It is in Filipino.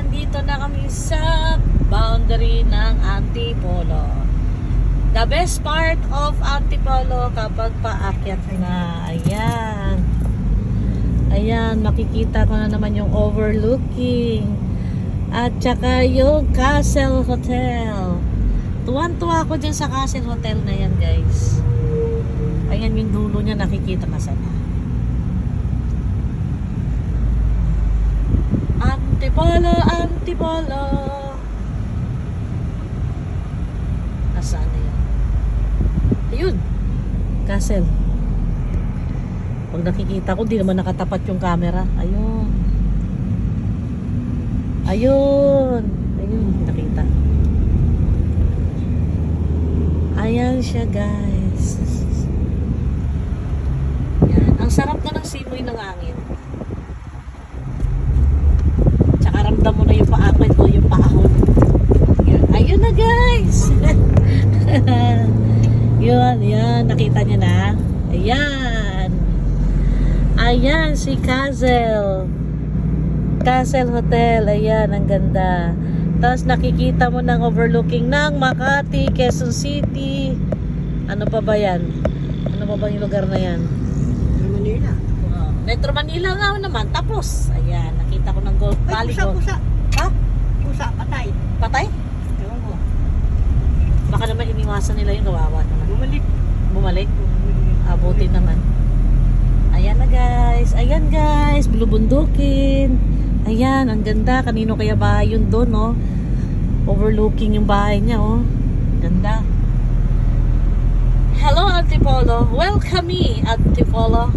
nandito na kami sa boundary ng Antipolo. The best part of Antipolo kapag paakyat na. Ayan. Ayan, makikita ko na naman yung overlooking. At saka yung Castle Hotel. Tuwan-tuwa ako dyan sa Castle Hotel na yan, guys. Ayan yung dulo niya, nakikita ka sana. Antipolo, Antipolo. Nasaan na yan? Ayun, Castle. Pag nakikita ko, di naman nakatapat yung camera. Ayun. Ayun. Ayun, nakita. Ayan siya, guys. Yan. Ang sarap na ng simoy ng hangin. Tsaka ramdam mo na yung paakit o yung paahon. Yan. Ayun na, guys. Yun, yan. Nakita niyo na. Ayan. Ayan si Castle. Castle Hotel. Ayan, ang ganda. Tapos nakikita mo ng overlooking ng Makati, Quezon City. Ano pa ba yan? Ano pa ba yung lugar na yan? Manila. Metro Manila nga naman. Tapos, ayan, nakita ko ng Golf Valley. Pusa. Ha? Pusa, patay. Patay? Ewan ko. Baka naman iniwasan nila yung kawawa naman. Bumalik. Bumalik? Abuti naman. Ayan na, guys. Ayan, guys. Bulubundukin. Ayan, ang ganda. Kanino kaya bahay yun doon, no? Overlooking yung bahay niya, oh. Ganda. Hello, Antipolo. Welcome me, Antipolo.